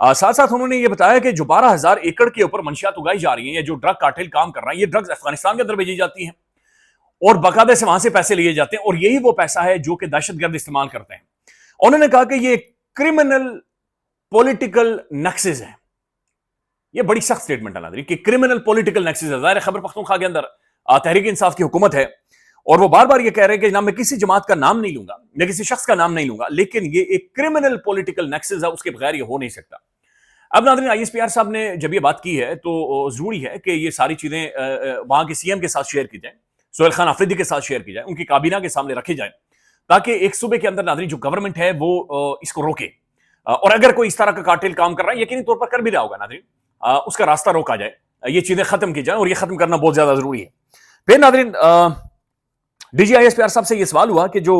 ساتھ ساتھ انہوں نے یہ بتایا کہ جو 12,000 ایکڑ کے اوپر منشیات اگائی جا رہی ہیں یا جو ڈرگ کارٹل کام کر رہا ہے، یہ ڈرگز افغانستان کے اندر بھیجی جاتی ہیں اور باقاعدہ سے وہاں سے پیسے لیے جاتے ہیں، اور یہی وہ پیسہ ہے جو کہ دہشت گرد استعمال کرتے ہیں۔ انہوں نے کہا کہ یہ کرمنل پولیٹیکل نیکسز ہے۔ یہ بڑی سخت سٹیٹمنٹ ہے ناظرین کہ کرمنل پولیٹیکل نیکسز ہے۔ ظاہر خیبر پختونخوا کے اندر تحریک انصاف کی حکومت ہے اور وہ بار بار یہ کہہ رہے ہیں کہ جناب میں کسی جماعت کا نام نہیں لوں گا، میں کسی شخص کا نام نہیں لوں گا، لیکن یہ ایک کرمنل پولیٹیکل نیکسز ہے، اس کے بغیر یہ ہو نہیں سکتا۔ اب ناظرین آئی ایس پی آر صاحب نے جب یہ بات کی ہے تو ضروری ہے کہ یہ ساری چیزیں وہاں کے سی ایم کے ساتھ شیئر کی جائیں، سہیل خان آفریدی کے ساتھ شیئر کی جائیں، ان کی کابینہ کے سامنے رکھی جائیں، تاکہ ایک صوبے کے اندر ناظرین جو گورنمنٹ ہے وہ اس کو روکے، اور اگر کوئی اس طرح کا کارٹل کام کر رہا ہے یقینی طور پر کر بھی رہا ہوگا ناظرین، اس کا راستہ روکا جائے، یہ چیزیں ختم کی جائیں، اور یہ ختم کرنا بہت زیادہ ضروری ہے۔ پھر ناظرین D G I S P R صاحب سے یہ سوال ہوا کہ جو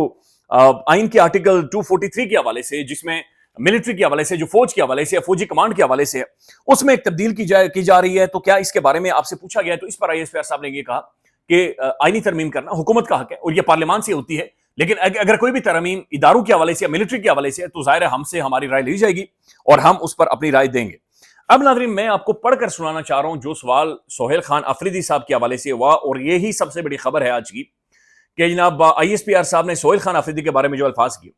آئین کے آرٹیکل 243 کے حوالے سے، جس میں ملٹری کے حوالے سے، جو فوج کے حوالے سے، فوجی کمانڈ کے حوالے سے اس میں ایک تبدیل کی جا رہی ہے، تو کیا اس کے بارے میں آپ سے پوچھا گیا ہے؟ تو اس پر آئی ایس پی آر صاحب نے یہ کہا کہ آئینی ترمیم کرنا حکومت کا حق ہے اور یہ پارلیمان سے ہوتی ہے، لیکن اگر کوئی بھی ترمیم اداروں کے حوالے سے یا ملٹری کے حوالے سے ہے تو ظاہر ہے ہم سے ہماری رائے لی جائے گی اور ہم اس پر اپنی رائے دیں گے۔ اب ناظرین میں آپ کو پڑھ کر سنانا چاہ رہا ہوں جو سوال سہیل خان آفریدی صاحب کے حوالے سے ہوا، اور یہی سب سے بڑی خبر ہے آج کی کہ جناب آئی ایس پی آر صاحب نے سہیل خان آفریدی کے بارے میں جو الفاظ کیے،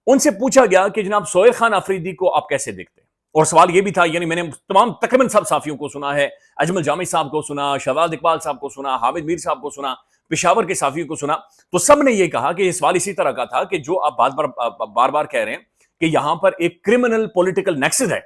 ان سے پوچھا گیا کہ جناب سہیل خان آفریدی کو آپ کیسے دیکھتے ہیں؟ اور سوال یہ بھی تھا، یعنی میں نے تمام تقریباً سب صحافیوں کو سنا ہے، اجمل جامع صاحب کو سنا، شہزاد اقبال صاحب کو سنا، حامد میر صاحب کو سنا، پشاور کے صحافیوں کو سنا، تو سب نے یہ کہا کہ یہ سوال اسی طرح کا تھا کہ جو آپ بار بار کہہ رہے ہیں کہ یہاں پر ایک کرمنل پولیٹیکل نیکسس ہے،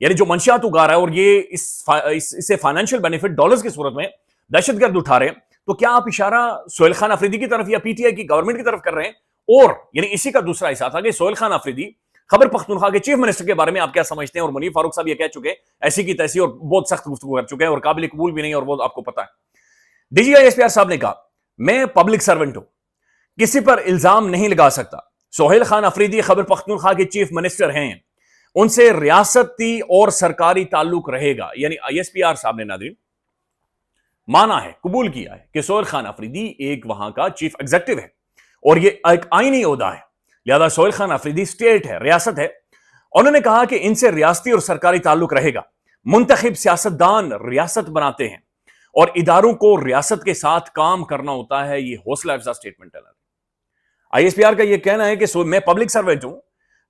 یعنی جو منشیات اگا رہا ہے اور یہ اس سے فائنینشیل بینیفٹ ڈالرز کی صورت میں دہشت گرد اٹھا رہے ہیں، تو کیا آپ اشارہ سہیل خان آفریدی کی طرف یا پی ٹی آئی کی گورنمنٹ کی طرف کر رہے ہیں؟ اور یعنی اسی کا دوسرا حصہ تھا کہ سہیل خان آفریدی خیبر پختونخوا کے چیف منسٹر کے بارے میں آپ کیا سمجھتے ہیں؟ اور منیر فاروق صاحب یہ کہہ چکے ایسی کی تیسی اور بہت سخت گفتگو کر چکے ہیں اور قابل قبول بھی نہیں، اور وہ آپ کو پتا ہے۔ D G I S P R صاحب نے کہا میں پبلک سرونٹ ہوں، کسی پر الزام نہیں لگا سکتا، سہیل خان آفریدی خیبر پختونخوا کے چیف منسٹر ہیں، ان سے ریاستی اور سرکاری تعلق رہے گا۔ یعنی آئی ایس پی آر صاحب نے ناظرین مانا ہے، قبول کیا ہے کہ سہیل خان آفریدی ایک وہاں کا چیف ایگزیکٹو ہے اور یہ ایک آئینی عہدہ ہے، لہذا سہیل خان آفریدی اسٹیٹ ہے، ریاست ہے۔ انہوں نے کہا کہ ان سے ریاستی اور سرکاری تعلق رہے گا، منتخب سیاستدان ریاست بناتے ہیں اور اداروں کو ریاست کے ساتھ کام کرنا ہوتا ہے۔ یہ حوصلہ افزا سٹیٹمنٹ ہے۔ آئی ایس پی آر کا یہ کہنا ہے کہ میں پبلک سروینٹ ہوں،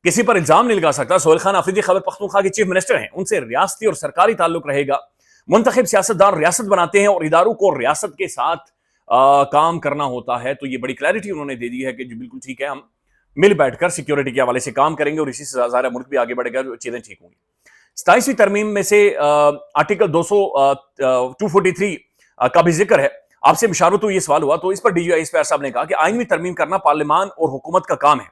کسی پر الزام نہیں لگا سکتا، سہیل خان آفریدی خیبر پختونخوا کے چیف منسٹر ہیں، ان سے ریاستی اور سرکاری تعلق رہے گا، منتخب سیاستدان ریاست بناتے ہیں اور اداروں کو ریاست کے ساتھ کام کرنا ہوتا ہے۔ تو یہ بڑی کلیئرٹی انہوں نے دے دی ہے کہ جو بالکل ٹھیک ہے، ہم مل بیٹھ کر سیکیورٹی کے حوالے سے کام کریں گے اور اسی سے ظاہر ملک بھی آگے بڑھے گا، چیزیں ٹھیک ہوں گی۔ 27ویں ترمیم میں سے آرٹیکل 243 کا بھی ذکر ہے، آپ سے مشاورت یہ سوال ہوا، تو اس پر D G I S P R صاحب نے کہا کہ آئین میں ترمیم کرنا پارلیمان اور حکومت کا کام ہے،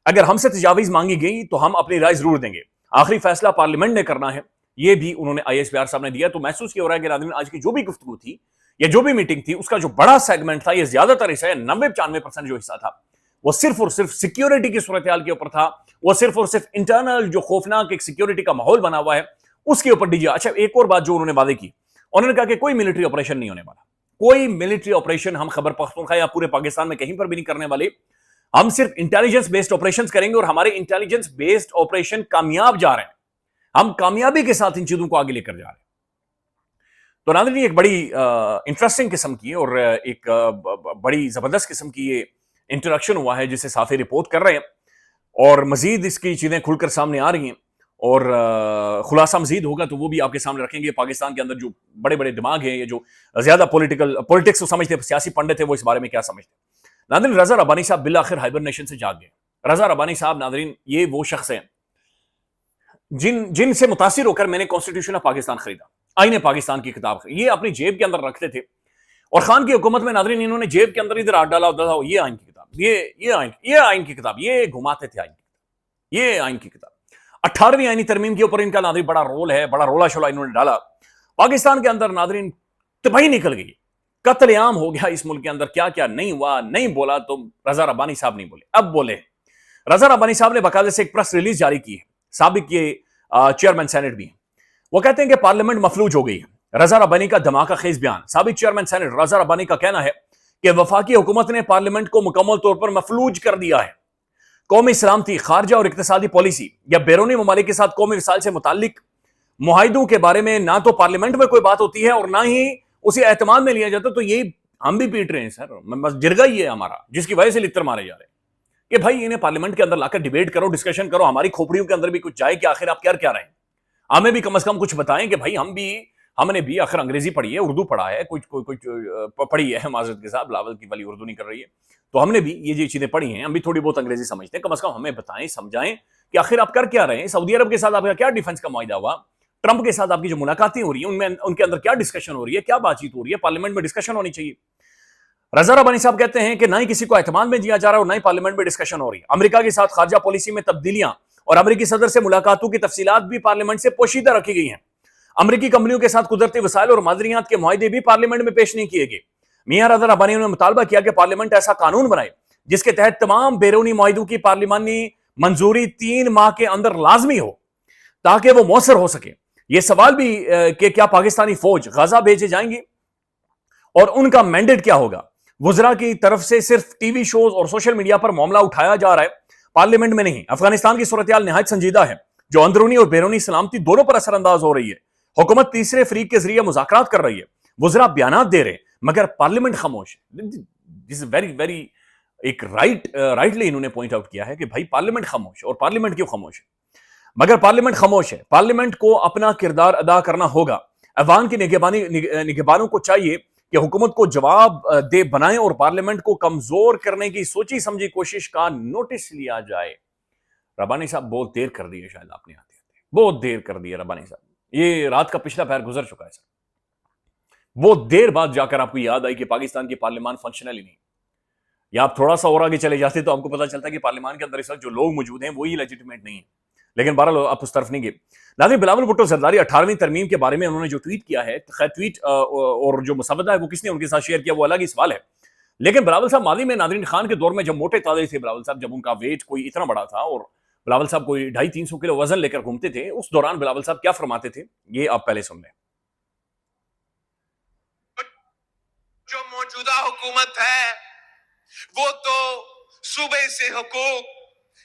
اگر ہم سے تجاویز مانگی گئی تو ہم اپنی رائے ضرور دیں گے، آخری فیصلہ پارلیمنٹ نے کرنا ہے۔ یہ بھی انہوں نے آئی ایس پی آر صاحب نے دیا۔ تو محسوس کیا ہو رہا ہے کہ ناظرین آج کی جو بھی گفتگو تھی یا جو بھی میٹنگ تھی، اس کا جو بڑا سیگمنٹ تھا، یہ زیادہ تر حصہ 90-95% جو حصہ تھا وہ صرف اور صرف سیکیورٹی کی صورتحال کے اوپر تھا، وہ صرف اور صرف انٹرنل جو خوفناک ایک سیکیورٹی کا ماحول بنا ہوا ہے اس کے اوپر ڈیجیے۔ اچھا ایک اور بات جو انہوں نے وعدے کی، انہوں نے کہا کہ کوئی ملٹری آپریشن نہیں ہونے والا، کوئی ملٹری آپریشن ہم خیبر پختونخوا یا پورے پاکستان میں کہیں پر بھی نہیں کرنے والے، ہم صرف انٹیلیجنس بیسڈ آپریشنز کریں گے اور ہمارے انٹیلیجنس بیسڈ آپریشن کامیاب جا رہے ہیں، ہم کامیابی کے ساتھ ان چیزوں کو آگے لے کر جا رہے ہیں۔ تو ناظرین ایک بڑی انٹرسٹنگ قسم کی اور ایک بڑی زبردست قسم کی یہ انٹروڈکشن ہوا ہے جسے صحافی رپورٹ کر رہے ہیں، اور مزید اس کی چیزیں کھل کر سامنے آ رہی ہیں، اور خلاصہ مزید ہوگا تو وہ بھی آپ کے سامنے رکھیں گے۔ پاکستان کے اندر جو بڑے بڑے دماغ ہیں، یہ جو زیادہ پولیٹکس کو سمجھتے ہیں، سیاسی پنڈت ہیں، وہ اس بارے میں کیا سمجھتے ہیں۔ ناظرین رضا ربانی صاحب بالآخر ہائبرنیشن سے جاگ گئے۔ رضا ربانی صاحب ناظرین یہ وہ شخص ہیں جن سے متاثر ہو کر میں نے کانسٹیٹیوشن آف پاکستان خریدا، آئین پاکستان کی کتاب خریدی، یہ اپنی جیب کے اندر رکھتے تھے، اور خان کی حکومت میں ناظرین انہوں نے جیب کے اندر ادھر ہاتھ ڈالا ہوتا تھا، یہ آئین کی کتاب، یہ آئین کی کتاب، یہ گھماتے تھے آئین کی کتاب، یہ آئین کی کتاب۔ 18ویں آئینی ترمیم کے اوپر ان کا ناظرین بڑا رول ہے، بڑا رولا شولا انہوں نے ڈالا۔ پاکستان کے اندر ناظرین تباہی نکل گئی، قتل عام ہو گیا اس ملک کے اندر، کیا کیا نہیں ہوا، نہیں بولا تو رضا ربانی صاحب نہیں بولے، اب بولے۔ رضا ربانی صاحب نے باقاعدہ سے ایک پریس ریلیز جاری کی ہے، سابق یہ چیئرمین سینٹ بھی ہیں، وہ کہتے ہیں کہ پارلیمنٹ مفلوج ہو گئی ہے۔ رضا ربانی کا دھماکہ خیز بیان، سابق چیئرمین سینٹ رضا ربانی کا کہنا ہے کہ وفاقی حکومت نے پارلیمنٹ کو مکمل طور پر مفلوج کر دیا ہے، قومی سلامتی، خارجہ اور اقتصادی پالیسی یا بیرونی ممالک کے ساتھ قومی وسائل سے متعلق معاہدوں کے بارے میں نہ تو پارلیمنٹ میں کوئی بات ہوتی ہے اور نہ ہی اسے اعتماد میں لیا جاتا. تو یہی ہم بھی پیٹ رہے ہیں سر, بس جرگا ہی ہے ہمارا, جس کی وجہ سے لتر مارے جا رہے ہیں کہ بھائی انہیں پارلیمنٹ کے اندر لا کر ڈیبیٹ کرو, ڈسکشن کرو, ہماری کھوپڑیوں کے اندر بھی کچھ جائے کہ آخر آپ کیا رہے ہیں. ہمیں بھی کم از کم کچھ بتائیں کہ بھائی ہم نے بھی آخر انگریزی پڑھی ہے, اردو پڑھا ہے, کچھ پڑھی ہے, معذرت کے ساتھ بلاول کی والی اردو نہیں کر رہی ہے, تو ہم نے بھی یہ چیزیں پڑھی ہیں, ہم بھی تھوڑی بہت انگریزی سمجھتے ہیں, کم از کم ہمیں بتائیں, سمجھائیں کہ آخر آپ کر کیا رہے ہیں. سعودی عرب کے ساتھ آپ کا کیا ڈیفنس کا معاہدہ ہوا, ٹرمپ کے ساتھ آپ کی جو ملاقاتیں ہو رہی ہیں ان کے اندر کیا ڈسکشن ہو رہی ہے, کیا بات چیت ہو رہی ہے, پارلیمنٹ میں ڈسکشن ہونی چاہیے. رضا ربانی صاحب کہتے ہیں کہ نہ ہی کسی کو اعتماد میں دیا جا رہا ہے اور نہ ہی پارلیمنٹ میں ڈسکشن ہو رہی ہے. امریکہ کے ساتھ خارجہ پالیسی میں تبدیلیاں اور امریکی صدر سے ملاقاتوں کی تفصیلات بھی پارلیمنٹ سے پوشیدہ رکھی گئی ہیں. امریکی کمپنیوں کے ساتھ قدرتی وسائل اور معدنیات کے معاہدے بھی پارلیمنٹ میں پیش نہیں کیے گئے. میاں رضا ربانی نے مطالبہ کیا کہ پارلیمنٹ ایسا قانون بنائے جس کے تحت تمام بیرونی معاہدوں کی پارلیمانی منظوری 3 ماہ کے اندر لازمی ہو تاکہ وہ مؤثر ہو سکے. یہ سوال بھی کہ کیا پاکستانی فوج غزہ بھیجے جائیں گی اور ان کا مینڈیٹ کیا ہوگا. وزراء کی طرف سے صرف ٹی وی شوز اور سوشل میڈیا پر معاملہ اٹھایا جا رہا ہے, پارلیمنٹ میں نہیں. افغانستان کی صورتحال نہایت سنجیدہ ہے جو اندرونی اور بیرونی سلامتی دونوں پر اثر انداز ہو رہی ہے. حکومت تیسرے فریق کے ذریعے مذاکرات کر رہی ہے, وزراء بیانات دے رہے ہیں مگر پارلیمنٹ خاموش ہے. دس از ویری ایک رائٹلی انہوں نے پوائنٹ آؤٹ کیا ہے کہ بھائی پارلیمنٹ خاموش ہے, اور پارلیمنٹ کیوں خاموش ہے, مگر پارلیمنٹ خاموش ہے. پارلیمنٹ کو اپنا کردار ادا کرنا ہوگا. عوام کی نگہبانوں کو چاہیے کہ حکومت کو جواب دے بنائیں اور پارلیمنٹ کو کمزور کرنے کی سوچی سمجھی کوشش کا نوٹس لیا جائے. ربانی صاحب بہت دیر کر دی ہے, شاید آپ نے آتے بہت دیر کر دی ہے ربانی صاحب. یہ رات کا پچھلا پہر گزر چکا ہے سر. بہت دیر بعد جا کر آپ کو یاد آئی کہ پاکستان کی پارلیمان فنکشنل ہی نہیں. یا آپ تھوڑا سا اور آگے چلے جاتے تو آپ کو پتا چلتا ہے کہ پارلیمان کے اندر اس وقت جو لوگ موجود ہیں وہی لیجیٹیمیٹ نہیں ہیں, لیکن بہرحال آپ اس طرف نہیں گئے. ناظرین, بلاول بھٹو زرداری 18ویں ترمیم کے بارے میں انہوں نے جو ٹویٹ کیا ہے, خیر ٹویٹ اور جو مسودہ ہے وہ کس نے ان کے ساتھ شیئر کیا وہ الگ ہی سوال ہے, لیکن بلاول صاحب ماضی میں ناظرین خان کے دور میں جب موٹے تازے تھے بلاول صاحب, جب ان کا ویٹ کوئی اتنا بڑا تھا اور بلاول صاحب کوئی 250-300 کلو وزن لے کر گھومتے تھے, اس دوران بلاول صاحب کیا فرماتے تھے یہ آپ پہلے سن لیں. جو موجودہ حکومت ہے وہ تو صوبے سے حقوق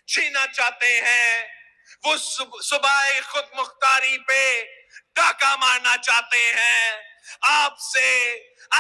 چھینا چاہتے ہیں, وہ صوبائی خود مختاری پہ ڈاکہ مارنا چاہتے ہیں, آپ سے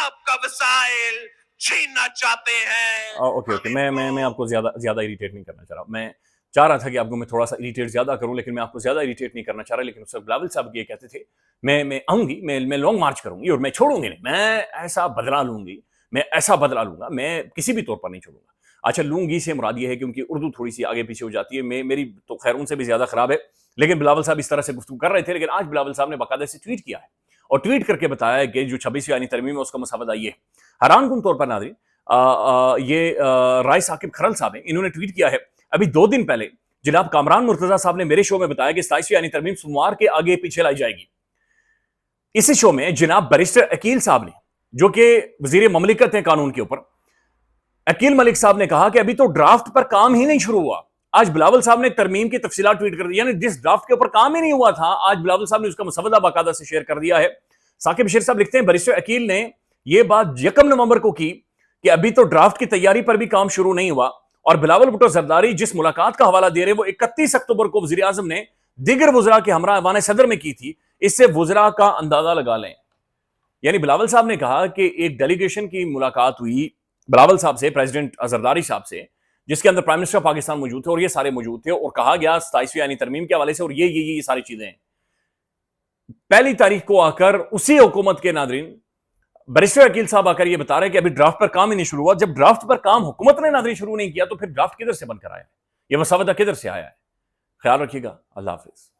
آپ کا وسائل چھیننا چاہتے ہیں. اوکے میں آپ کو زیادہ اریٹیٹ نہیں کرنا چاہ رہا. میں چاہ رہا تھا کہ آپ کو میں تھوڑا سا اریٹیٹ زیادہ کروں, لیکن میں آپ کو زیادہ اریٹیٹ نہیں کرنا چاہ رہا. لیکن اس وقت بلاول صاحب یہ کہتے تھے میں آؤں گی, میں لانگ مارچ کروں گی اور میں چھوڑوں گی نہیں, میں ایسا بدلہ لوں گی, میں ایسا بدلہ لوں گا, میں کسی بھی طور پر نہیں چھوڑوں گا. اچھا, لوں گی سے مراد یہ ہے کہ ان کی اردو تھوڑی سی آگے پیچھے ہو جاتی ہے, میری تو خیر ان سے بھی زیادہ خراب ہے, لیکن بلاول صاحب اس طرح سے گفتگو کر رہے تھے. لیکن آج بلاول صاحب نے باقاعدہ سے ٹویٹ کیا ہے اور ٹویٹ کر کے بتایا ہے کہ جو 26ویں آئینی ترمیم ہے اس کا مسودہ یہ ہے. حیران کن طور پر ناظرین, یہ رائے ثاقب کھرل صاحب ہیں, انہوں نے ٹویٹ کیا ہے ابھی 2 دن پہلے. جناب کامران مرتضیٰ صاحب نے میرے شو میں بتایا کہ 27ویں آئینی ترمیم سوموار کے آگے پیچھے لائی جائے گی. اسی شو میں جناب بیرسٹر عقیل صاحب نے, جو کہ وزیر مملکت ہیں قانون کے اوپر, عقیل ملک صاحب نے کہا کہ ابھی تو ڈرافٹ پر کام ہی نہیں شروع ہوا. آج بلاول صاحب نے ترمیم کی تفصیلات ٹویٹ کر دی, یعنی جس ڈرافٹ کے اوپر کام ہی نہیں ہوا تھا آج بلاول صاحب نے اس کا مسودہ باقاعدہ سے شیئر کر دیا ہے. ثاقب بشیر صاحب لکھتے ہیں بیرسٹر عقیل نے یہ بات 1 نومبر کو کی کہ ابھی تو ڈرافٹ کی تیاری پر بھی کام شروع نہیں ہوا, اور بلاول بھٹو زرداری جس ملاقات کا حوالہ دے رہے وہ 31 اکتوبر کو وزیر اعظم نے دیگر وزراء کے ہمراہ ایوان صدر میں کی تھی. اس سے وزراء کا اندازہ لگا لیں. یعنی بلاول صاحب نے کہا کہ ایک ڈیلیگیشن کی ملاقات ہوئی بلاول صاحب سے, پریزیڈنٹ زرداری صاحب سے, جس کے اندر پرائم منسٹر پاکستان موجود تھے اور یہ سارے موجود تھے, اور کہا گیا 27ویں آئینی ترمیم کے حوالے سے, اور یہ ساری چیزیں ہیں. 1 تاریخ کو آ کر اسی حکومت کے ناظرین بیرسٹر عقیل صاحب آ کر یہ بتا رہے ہیں کہ ابھی ڈرافٹ پر کام ہی نہیں شروع ہوا. جب ڈرافٹ پر کام حکومت نے ناظرین شروع نہیں کیا تو پھر ڈرافٹ کدھر سے بن کر آیا ہے, یہ مسودہ کدھر سے آیا ہے؟ خیال رکھیے گا. اللہ حافظ.